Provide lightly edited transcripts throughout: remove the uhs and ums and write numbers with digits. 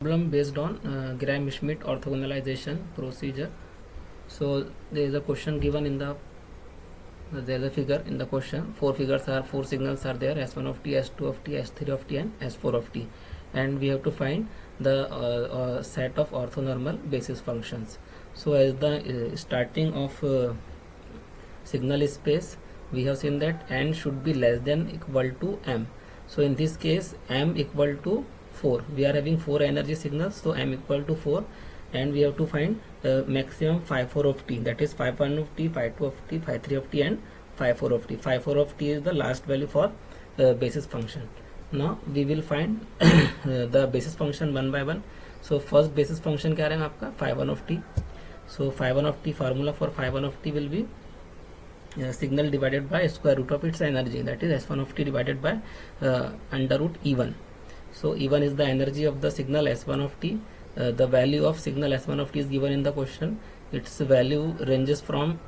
Problem based on Gram-Schmidt orthogonalization procedure. So there is a question given in the there is a figure in the question. Four signals are there: S1 of t, S2 of t, S3 of t, and S4 of t, and we have to find the set of orthonormal basis functions. So as the starting of signal space, we have seen that n should be less than equal to m. So in this case, m equal to 4. We are having 4 energy signals, so m equal to 4, and we have to find maximum phi 4 of t, that is phi 1 of t, phi 2 of t, phi 3 of t, and phi 4 of t. Phi 4 of t is the last value for basis function. Now we will find the basis function one by one. So first basis function क्या रहेगा आपका phi 1 of t. So phi 1 of t, formula for phi 1 of t will be signal divided by square root of its energy, that is S1 of t divided by under root E1. So E1 is the energy of the signal S1 of t. The value of signal S1 of t is given in the question. Its value ranges from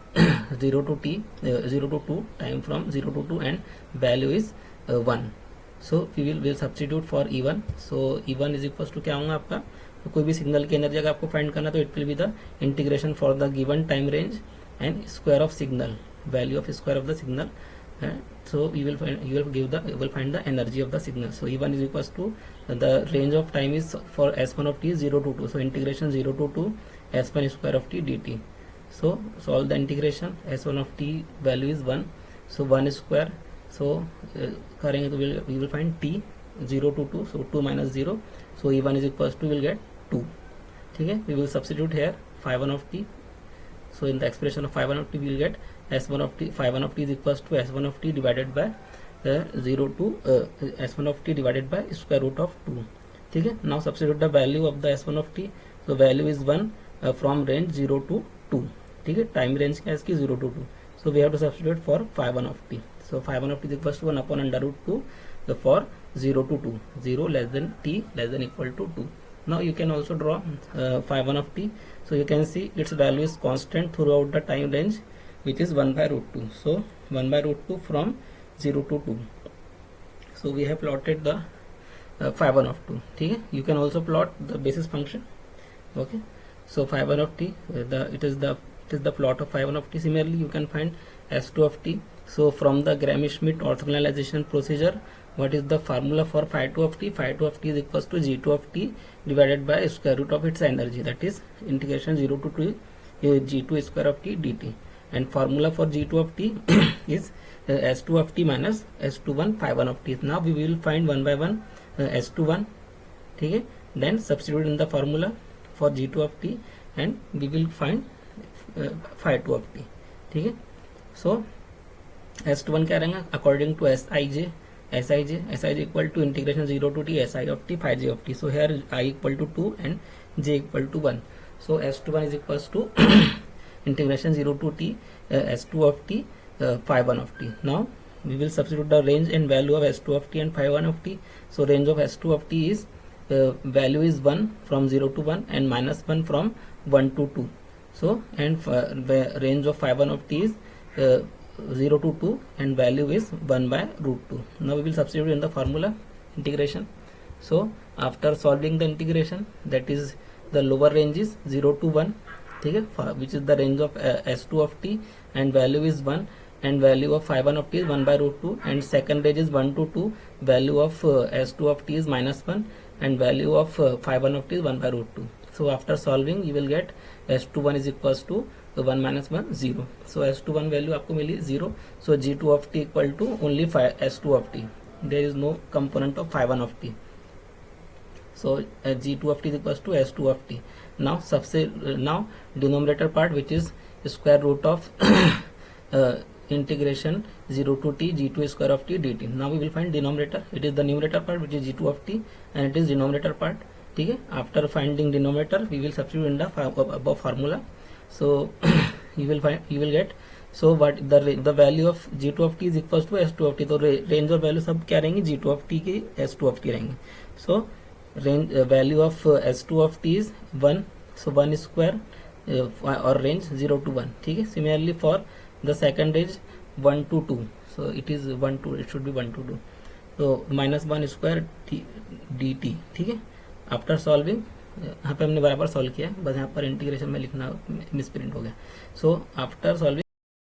0 to t, 0 to 2, time from 0 to 2, and value is 1. So we will substitute for E1. So E1 is equals to क्या होगा आपका, तो कोई भी signal की energy अगर आपको find करना तो it will be the integration for the given time range and square of signal, value of square of the signal. So you will find the energy of the signal. So E1 is equals to the range of time is for S1 of t is 0 to 2. So integration 0 to 2 S1 square of t dt. So solve the integration. S1 of t value is 1. So 1 square. So करेंगे तो we will find t 0 to 2. So 2 minus 0. So E1 is equals to, we will get 2. ठीक है, we will substitute here phi 1 of t. So in the expression of phi 1 of t, we will get S1 of t, phi 1 of t is equals to S1 of t divided by 0 to S1 of t divided by square root of 2. ठीक है, now substitute the value of the S1 of t. So value is 1 from range 0 to 2. ठीक है, time range क्या है इसकी 0 to 2. So we have to substitute for phi 1 of t. So phi 1 of t is equals to 1 upon under root 2 for 0 to 2, 0 less than t less than equal to 2. Now you can also draw phi 1 of t. So you can see its value is constant throughout the time range, which is 1 by root 2. So 1 by root 2 from 0 to 2. So we have plotted the phi 1 of 2. ठीक है, you can also plot the basis function. Okay, so phi 1 of t, it is the plot of phi 1 of t. Similarly, you can find S2 of t. So from the Gram-Schmidt orthogonalization procedure, what is the formula for phi 2 of t? Phi 2 of t is equals to g2 of t divided by square root of its energy, that is integration 0 to 2 g2 square of t dt. And formula for g2 of t is S2 of t minus S21 phi 1 of t. Now we will find one by one S21. ठीक है, then substitute in the formula for g2 of t and we will find phi 2 of t. ठीक है, so S21 क्या रहेगा according to Sij equal to integration 0 to t Si of t phi j of t. So here I equal to 2 and j equal to 1. So S21 is equals to integration 0 to t S2 of t phi 1 of t. Now we will substitute the range and value of S2 of t and phi 1 of t. So range of S2 of t is value is 1 from 0 to 1 and minus 1 from 1 to 2. So and the range of phi 1 of t is 0 to 2 and value is 1 by root 2. Now we will substitute in the formula integration. So after solving the integration, that is the lower range is 0 to 1, ठीक है, which is the range of S2 of t and value is 1 and value of phi 1 of t is 1 by root 2 and second range is 1 to 2, value of S2 of t is minus 1 and value of phi 1 of t is 1 by root 2. So after solving you will get S21 is equals to 1 minus 1 0. So S21 value आपको मिली 0. So G2 of t equal to only S2 of t. There is no component of phi 1 of t. So G2 of t is equals to S2 of t. Now now denominator part, which is square root of integration 0 to t g2 square of t dt. Now we will find denominator. It is the numerator part, which is g2 of t, and it is denominator part. ठीक है, after finding denominator we will substitute in the above formula. So you will get, so what the value of g2 of t is equals to s2 of t. तो range और value सब क्या रहेंगे, g2 of t की s2 of t रहेंगे. So range value of s2 of t is 1. So 1 square or range 0 to 1. ठीक है, similarly for the second range 1 to 2. So it is 1 to, it should be 1 to 2. So minus 1 square dt. ठीक है, after solving, यहाँ पे हमने बराबर solve किया, बस यहाँ पर इंटीग्रेशन में लिखना मिसप्रिंट हो गया. So after solving